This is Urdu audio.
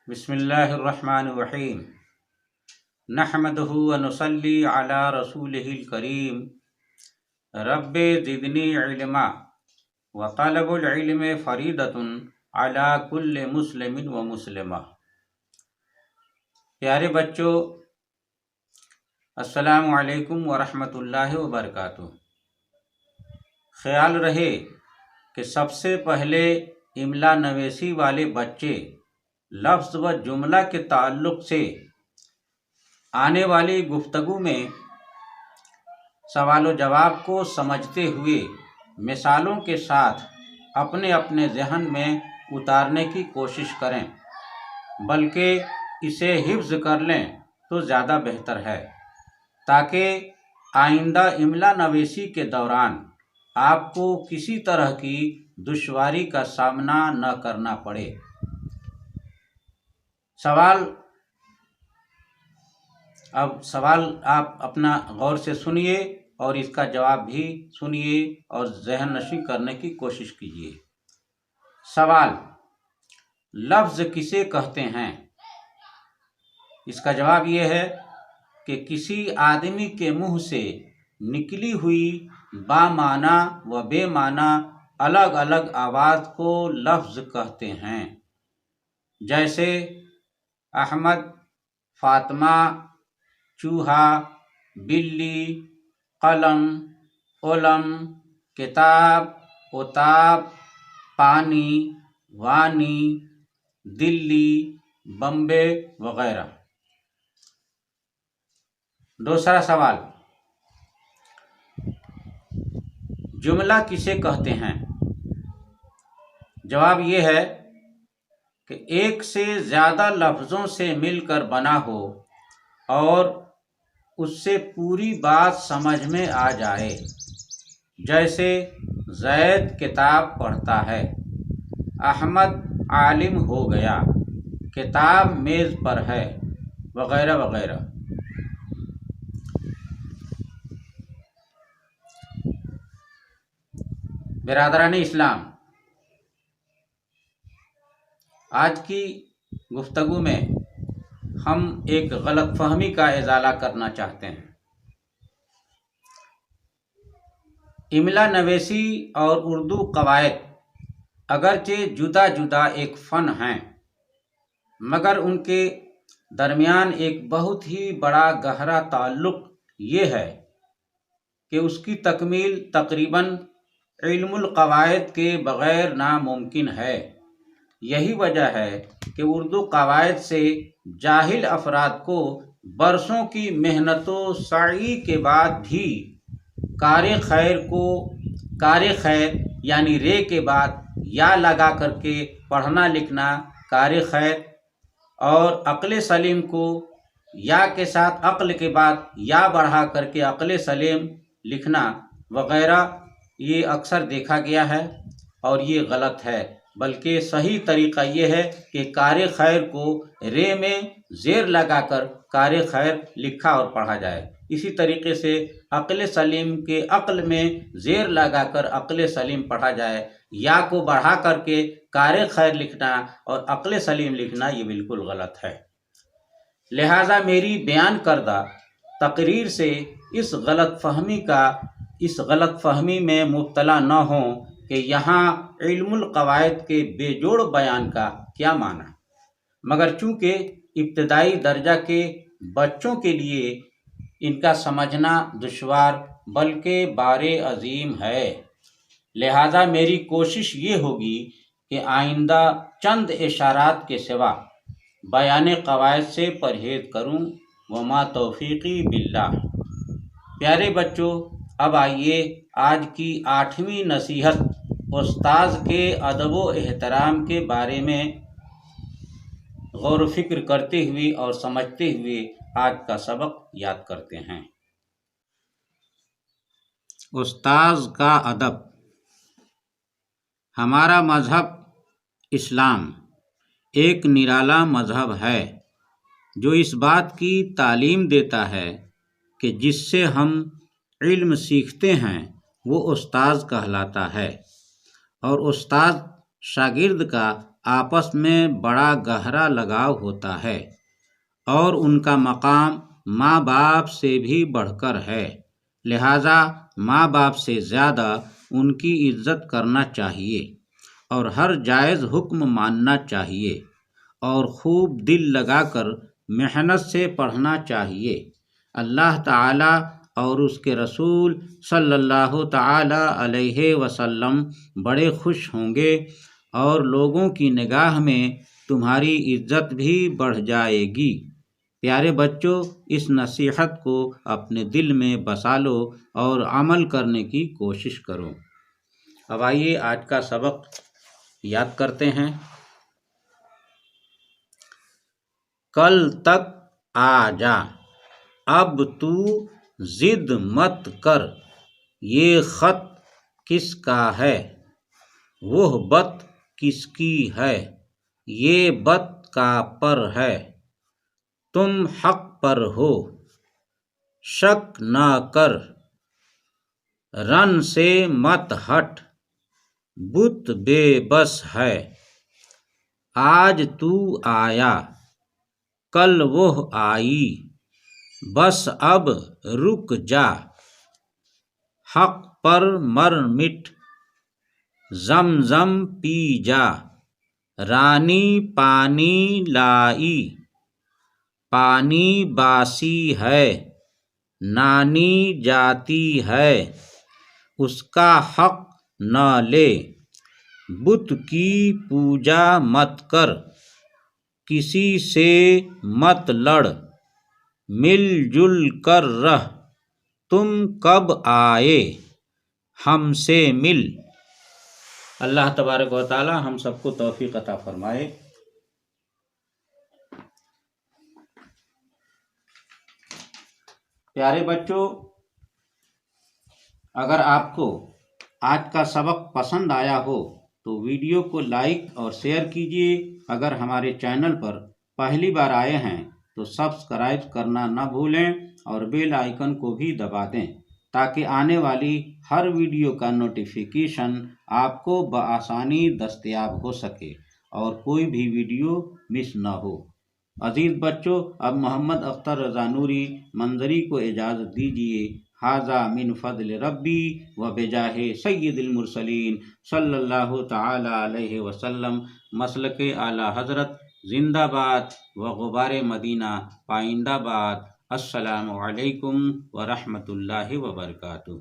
بسم اللہ الرحمن الرحیم نحمدہ ونصلی علی رسولہ الکریم رب زدنی علما وطلب العلم فریضۃ علی کل مسلم و مسلمہ۔ پیارے بچوں، السلام علیکم ورحمۃ اللہ وبرکاتہ۔ خیال رہے کہ سب سے پہلے املا نویسی والے بچے لفظ و جملہ کے تعلق سے آنے والی گفتگو میں سوال و جواب کو سمجھتے ہوئے مثالوں کے ساتھ اپنے اپنے ذہن میں اتارنے کی کوشش کریں، بلکہ اسے حفظ کر لیں تو زیادہ بہتر ہے، تاکہ آئندہ املا نویسی کے دوران آپ کو کسی طرح کی دشواری کا سامنا نہ کرنا پڑے۔ سوال آپ اپنا غور سے سنیے اور اس کا جواب بھی سنیے اور ذہن نشین کرنے کی کوشش کیجیے۔ سوال: لفظ کسے کہتے ہیں؟ اس کا جواب یہ ہے کہ کسی آدمی کے منہ سے نکلی ہوئی بامعنی و بے معنی الگ الگ آواز کو لفظ کہتے ہیں، جیسے احمد، فاطمہ، چوہا، بلی، قلم، علم، کتاب، اتاب، پانی، وانی، دلی، بمبے وغیرہ۔ دوسرا سوال: جملہ کسے کہتے ہیں؟ جواب یہ ہے کہ ایک سے زیادہ لفظوں سے مل کر بنا ہو اور اس سے پوری بات سمجھ میں آ جائے، جیسے زید کتاب پڑھتا ہے، احمد عالم ہو گیا، کتاب میز پر ہے، وغیرہ وغیرہ۔ برادران اسلام، آج کی گفتگو میں ہم ایک غلط فہمی کا ازالہ کرنا چاہتے ہیں۔ املا نویسی اور اردو قواعد اگرچہ جدا جدا ایک فن ہیں، مگر ان کے درمیان ایک بہت ہی بڑا گہرا تعلق یہ ہے کہ اس کی تکمیل تقریباً علم القواعد کے بغیر ناممکن ہے۔ یہی وجہ ہے کہ اردو قواعد سے جاہل افراد کو برسوں کی محنت و سعی کے بعد بھی کار خیر یعنی رے کے بعد یا لگا کر کے پڑھنا لکھنا کار خیر، اور عقل سلیم کو یا کے ساتھ عقل کے بعد یا بڑھا کر کے عقل سلیم لکھنا وغیرہ، یہ اکثر دیکھا گیا ہے اور یہ غلط ہے، بلکہ صحیح طریقہ یہ ہے کہ کار خیر کو رے میں زیر لگا کر کار خیر لکھا اور پڑھا جائے۔ اسی طریقے سے عقل سلیم کے عقل میں زیر لگا کر عقل سلیم پڑھا جائے۔ یا کو بڑھا کر کے کار خیر لکھنا اور عقل سلیم لکھنا یہ بالکل غلط ہے۔ لہٰذا میری بیان کردہ تقریر سے اس غلط فہمی میں مبتلا نہ ہوں کہ یہاں علم القواعد کے بے جوڑ بیان کا کیا معنی، مگر چونکہ ابتدائی درجہ کے بچوں کے لیے ان کا سمجھنا دشوار بلکہ بار عظیم ہے، لہذا میری کوشش یہ ہوگی کہ آئندہ چند اشارات کے سوا بیان قواعد سے پرہیز کروں، وما توفیقی باللہ۔ پیارے بچوں، اب آئیے آج کی 8ویں نصیحت استاذ کے ادب و احترام کے بارے میں غور و فکر کرتے ہوئے اور سمجھتے ہوئے آج کا سبق یاد کرتے ہیں۔ استاذ کا ادب۔ ہمارا مذہب اسلام ایک نرالا مذہب ہے جو اس بات کی تعلیم دیتا ہے کہ جس سے ہم علم سیکھتے ہیں وہ استاذ کہلاتا ہے، اور استاد شاگرد کا آپس میں بڑا گہرا لگاؤ ہوتا ہے اور ان کا مقام ماں باپ سے بھی بڑھ کر ہے، لہذا ماں باپ سے زیادہ ان کی عزت کرنا چاہیے اور ہر جائز حکم ماننا چاہیے اور خوب دل لگا کر محنت سے پڑھنا چاہیے۔ اللہ تعالی اور اس کے رسول صلی اللہ تعالی علیہ وسلم بڑے خوش ہوں گے اور لوگوں کی نگاہ میں تمہاری عزت بھی بڑھ جائے گی۔ پیارے بچوں، اس نصیحت کو اپنے دل میں بسا لو اور عمل کرنے کی کوشش کرو۔ اب آئیے آج کا سبق یاد کرتے ہیں۔ کل تک آ جا، اب تو ضد مت کر، یہ خط کس کا ہے، وہ بت کس کی ہے، یہ بت کا پر ہے، تم حق پر ہو، شک نہ کر، رن سے مت ہٹ، بت بے بس ہے، آج تو آیا، کل وہ آئی، بس اب رک جا، حق پر مر مٹ، زم زم پی جا، رانی پانی لائی، پانی باسی ہے، نانی جاتی ہے، اس کا حق نہ لے، بت کی پوجا مت کر، کسی سے مت لڑ، مل جل کر رہ، تم کب آئے، ہم سے مل۔ اللہ تبارک و تعالی ہم سب کو توفیق عطا فرمائے۔ پیارے بچوں، اگر آپ کو آج کا سبق پسند آیا ہو تو ویڈیو کو لائک اور شیئر کیجیے۔ اگر ہمارے چینل پر پہلی بار آئے ہیں تو سبسکرائب کرنا نہ بھولیں اور بیل آئیکن کو بھی دبا دیں تاکہ آنے والی ہر ویڈیو کا نوٹیفیکیشن آپ کو بآسانی دستیاب ہو سکے اور کوئی بھی ویڈیو مس نہ ہو۔ عزیز بچوں، اب محمد اختر رضا نوری منظری کو اجازت دیجیے۔ ھذا من فضل ربی و بجاہ سید المرسلین صلی اللہ تعالی علیہ وسلم۔ مسلک اعلیٰ حضرت زندہ باد و غبار مدینہ پائندہ باد۔ السلام علیکم ورحمۃ اللہ وبرکاتہ۔